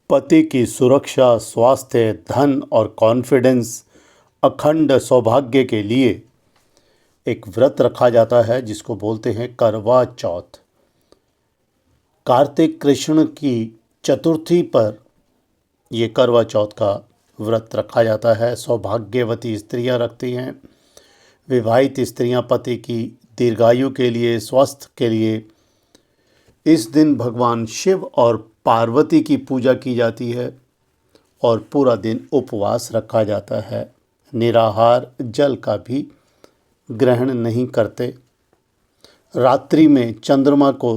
पति की सुरक्षा, स्वास्थ्य, धन और कॉन्फिडेंस, अखंड सौभाग्य के लिए एक व्रत रखा जाता है जिसको बोलते हैं करवा चौथ। कार्तिक कृष्ण की चतुर्थी पर ये करवा चौथ का व्रत रखा जाता है। सौभाग्यवती स्त्रियां रखती हैं। विवाहित स्त्रियां पति की दीर्घायु के लिए, स्वास्थ्य के लिए इस दिन भगवान शिव और पार्वती की पूजा की जाती है और पूरा दिन उपवास रखा जाता है। निराहार, जल का भी ग्रहण नहीं करते। रात्रि में चंद्रमा को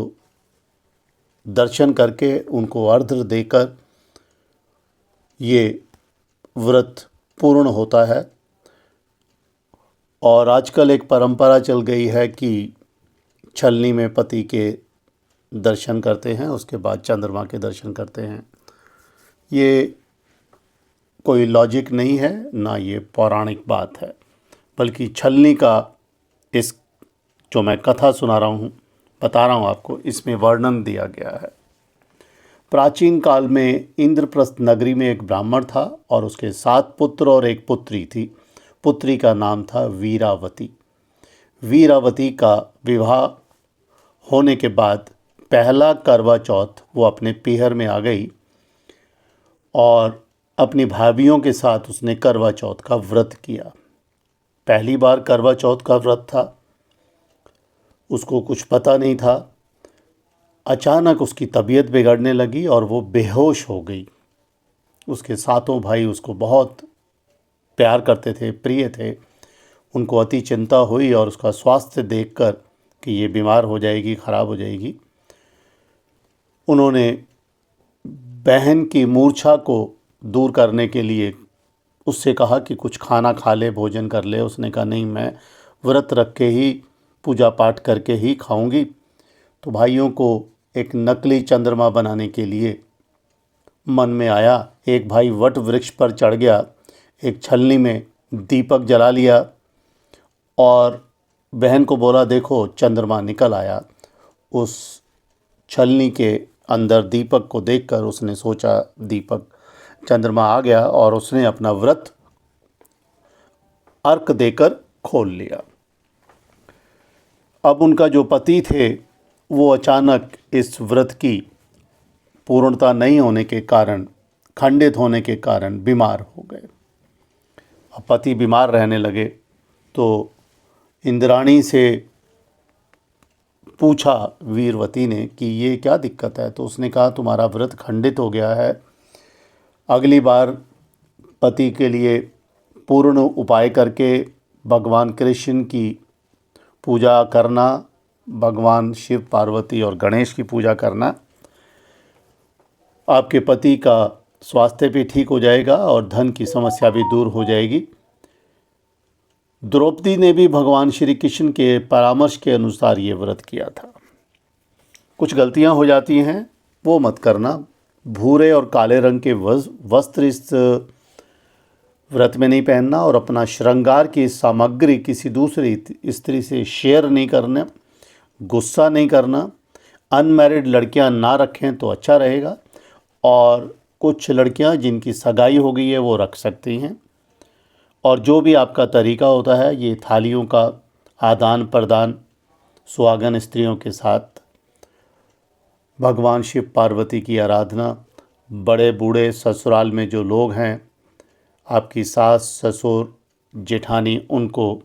दर्शन करके उनको अर्घ्य देकर ये व्रत पूर्ण होता है। और आजकल एक परंपरा चल गई है कि छलनी में पति के दर्शन करते हैं, उसके बाद चंद्रमा के दर्शन करते हैं। ये कोई लॉजिक नहीं है, ना ये पौराणिक बात है, बल्कि छलनी का इस जो मैं कथा सुना रहा हूँ, बता रहा हूँ आपको, इसमें वर्णन दिया गया है। प्राचीन काल में इंद्रप्रस्थ नगरी में एक ब्राह्मण था और उसके 7 पुत्र और एक पुत्री थी। पुत्री का नाम था वीरावती। वीरावती का विवाह होने के बाद पहला करवा चौथ वो अपने पीहर में आ गई और अपनी भाभियों के साथ उसने करवा चौथ का व्रत किया। पहली बार करवा चौथ का व्रत था, उसको कुछ पता नहीं था। अचानक उसकी तबीयत बिगड़ने लगी और वो बेहोश हो गई। उसके सातों भाई उसको बहुत प्यार करते थे, प्रिय थे। उनको अति चिंता हुई और उसका स्वास्थ्य देखकर कि ये बीमार हो जाएगी, ख़राब हो जाएगी, उन्होंने बहन की मूर्छा को दूर करने के लिए उससे कहा कि कुछ खाना खा ले, भोजन कर ले। उसने कहा नहीं, मैं व्रत रख के ही, पूजा पाठ करके ही खाऊंगी। तो भाइयों को एक नकली चंद्रमा बनाने के लिए मन में आया। एक भाई वट वृक्ष पर चढ़ गया, एक छलनी में दीपक जला लिया और बहन को बोला देखो चंद्रमा निकल आया। उस छलनी के अंदर दीपक को देखकर उसने सोचा दीपक चंद्रमा आ गया और उसने अपना व्रत अर्क देकर खोल लिया। अब उनका जो पति थे वो अचानक इस व्रत की पूर्णता नहीं होने के कारण, खंडित होने के कारण बीमार हो गए। अब पति बीमार रहने लगे तो इंद्राणी से पूछा वीरवती ने कि ये क्या दिक्कत है। तो उसने कहा तुम्हारा व्रत खंडित हो गया है, अगली बार पति के लिए पूर्ण उपाय करके भगवान कृष्ण की पूजा करना, भगवान शिव, पार्वती और गणेश की पूजा करना। आपके पति का स्वास्थ्य भी ठीक हो जाएगा और धन की समस्या भी दूर हो जाएगी। द्रौपदी ने भी भगवान श्री कृष्ण के परामर्श के अनुसार ये व्रत किया था। कुछ गलतियां हो जाती हैं, वो मत करना। भूरे और काले रंग के वस्त्र इस व्रत में नहीं पहनना और अपना श्रृंगार की सामग्री किसी दूसरी स्त्री से शेयर नहीं करना। गुस्सा नहीं करना। अनमैरिड लड़कियां ना रखें तो अच्छा रहेगा और कुछ लड़कियां जिनकी सगाई हो गई है वो रख सकती हैं। और जो भी आपका तरीका होता है, ये थालियों का आदान प्रदान सुहागन स्त्रियों के साथ, भगवान शिव पार्वती की आराधना, बड़े बूढ़े ससुराल में जो लोग हैं, आपकी सास, ससुर, जेठानी, उनको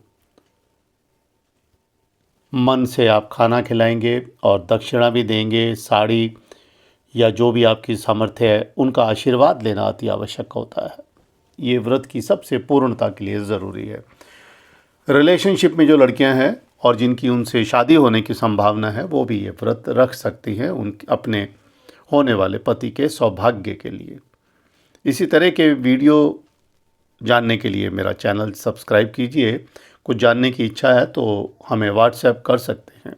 मन से आप खाना खिलाएंगे और दक्षिणा भी देंगे, साड़ी या जो भी आपकी सामर्थ्य है उनका आशीर्वाद लेना अति आवश्यक होता है। ये व्रत की सबसे पूर्णता के लिए ज़रूरी है। रिलेशनशिप में जो लड़कियां हैं और जिनकी उनसे शादी होने की संभावना है वो भी ये व्रत रख सकती हैं उन अपने होने वाले पति के सौभाग्य के लिए। इसी तरह के वीडियो जानने के लिए मेरा चैनल सब्सक्राइब कीजिए। कुछ जानने की इच्छा है तो हमें व्हाट्सएप कर सकते हैं।